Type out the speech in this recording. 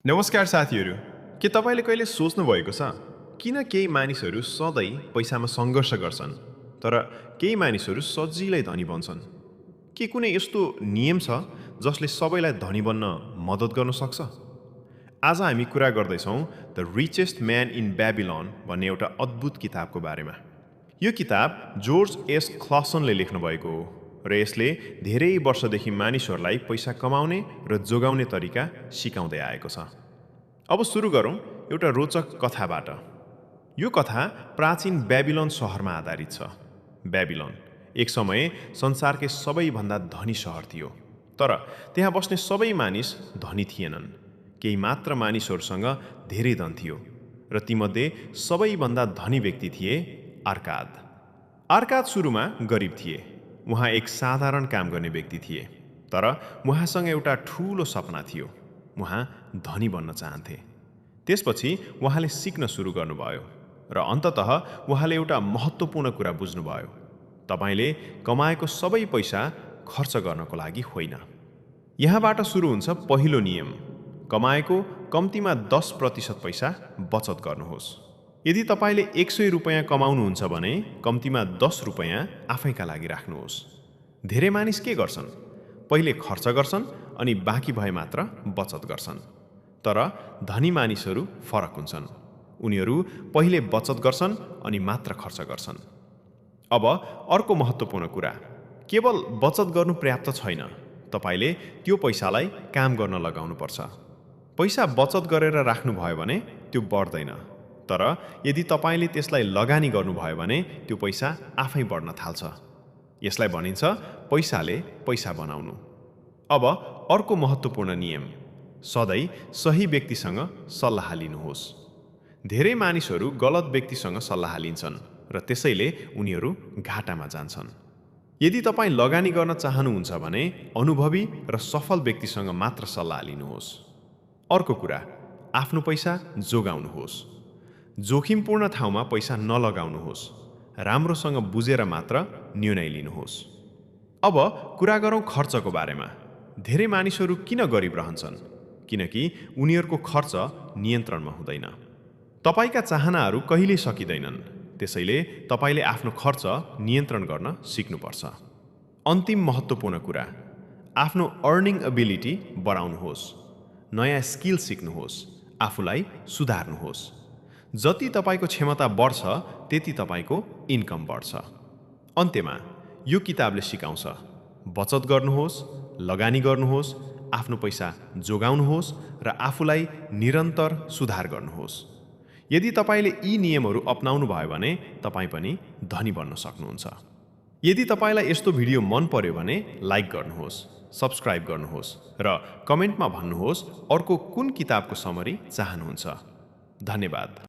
नमस्कार साथीहरू, के तपाईँले कहिले सोच्नुभएको छ किन केही मानिसहरू सधैँ पैसामा सङ्घर्ष गर्छन् तर केही मानिसहरू सजिलै धनी बन्छन्? के कुनै यस्तो नियम छ जसले सबैलाई धनी बन्न मद्दत गर्न सक्छ? आज हामी कुरा गर्दैछौँ द रिचेस्ट म्यान इन ब्याबिलोन भन्ने एउटा अद्भुत किताबको बारेमा। यो किताब जोर्ज एस क्लसनले लेख्नुभएको हो र यसले धेरै वर्षदेखि मानिसहरूलाई पैसा कमाउने र जोगाउने तरिका सिकाउँदै आएको छ। अब सुरु गरौँ एउटा रोचक कथाबाट। यो कथा प्राचीन ब्याबिलोन सहरमा आधारित छ। ब्याबिलोन एक समय संसारकै सबैभन्दा धनी सहर थियो, तर त्यहाँ बस्ने सबै मानिस धनी थिएनन्। केही मात्र मानिसहरूसँग धेरै धन थियो र तीमध्ये सबैभन्दा धनी व्यक्ति थिए अर्काद। अर्काद सुरुमा गरिब थिए। उहाँ एक साधारण काम गर्ने व्यक्ति थिए, तर उहाँसँग एउटा ठूलो सपना थियो। उहाँ धनी बन्न चाहन्थे। त्यसपछि उहाँले सिक्न सुरु गर्नुभयो र अन्ततः उहाँले एउटा महत्त्वपूर्ण कुरा बुझ्नुभयो। तपाईले कमाएको सबै पैसा खर्च गर्नको लागि होइन। यहाँबाट सुरु हुन्छ पहिलो नियम। कमाएको कम्तीमा 10% पैसा बचत गर्नुहोस्। यदि तपाईले 100 रुपैयाँ कमाउनुहुन्छ भने कम्तीमा 10 रुपैयाँ आफैका लागि राख्नुहोस्। धेरै मानिस के गर्छन्? पहिले खर्च गर्छन् अनि बाँकी भए मात्र बचत गर्छन्। तर धनी मानिसहरू फरक हुन्छन्। उनीहरू पहिले बचत गर्छन् अनि मात्र खर्च गर्छन्। अब अर्को महत्त्वपूर्ण कुरा, केवल बचत गर्नु पर्याप्त छैन। तपाईले त्यो पैसालाई काम गर्न लगाउनुपर्छ। पैसा बचत गरेर राख्नुभयो भने त्यो बढ्दैन, तर यदि तपाईले त्यसलाई लगानी गर्नुभयो भने त्यो पैसा आफै बढ्न थाल्छ। यसलाई भनिन्छ पैसाले पैसा बनाउनु। अब अर्को महत्त्वपूर्ण नियम, सधैँ सही व्यक्तिसँग सल्लाह लिनुहोस्। धेरै मानिसहरू गलत व्यक्तिसँग सल्लाह लिन्छन् र त्यसैले उनीहरू घाटामा जान्छन्। यदि तपाईँ लगानी गर्न चाहनुहुन्छ भने अनुभवी र सफल व्यक्तिसँग मात्र सल्लाह लिनुहोस्। अर्को कुरा, आफ्नो पैसा जोगाउनुहोस्। जोखिमपूर्ण ठाउँमा पैसा नलगाउनुहोस्। राम्रोसँग बुझेर मात्र निर्णय लिनुहोस्। अब कुरा गरौँ खर्चको बारेमा। धेरै मानिसहरू किन गरिब रहन्छन्? किनकि उनीहरूको खर्च नियन्त्रणमा हुँदैन। तपाईका चाहनाहरू कहिल्यै सकिँदैनन्, त्यसैले तपाईले आफ्नो खर्च नियन्त्रण गर्न सिक्नुपर्छ। अन्तिम महत्त्वपूर्ण कुरा, आफ्नो अर्निङ एबिलिटी बढाउनुहोस्। नयाँ स्किल सिक्नुहोस्। आफूलाई सुधार्नुहोस्। जति तपाईको क्षमता बढ्छ त्यति तपाईको इन्कम बढ्छ। अन्त्यमा यो किताबले सिकाउँछ, बचत गर्नुहोस्, लगानी गर्नुहोस्, आफ्नो पैसा जोगाउनुहोस् र आफूलाई निरन्तर सुधार गर्नुहोस्। यदि तपाईले यी नियमहरू अपनाउनु भयो भने तपाईँ पनि धनी बन्न सक्नुहुन्छ। यदि तपाईलाई यस्तो भिडियो मन पर्यो भने लाइक गर्नुहोस्, सब्स्क्राइब गर्नुहोस् र कमेन्टमा भन्नुहोस् अर्को कुन किताबको समरी चाहनुहुन्छ। धन्यवाद।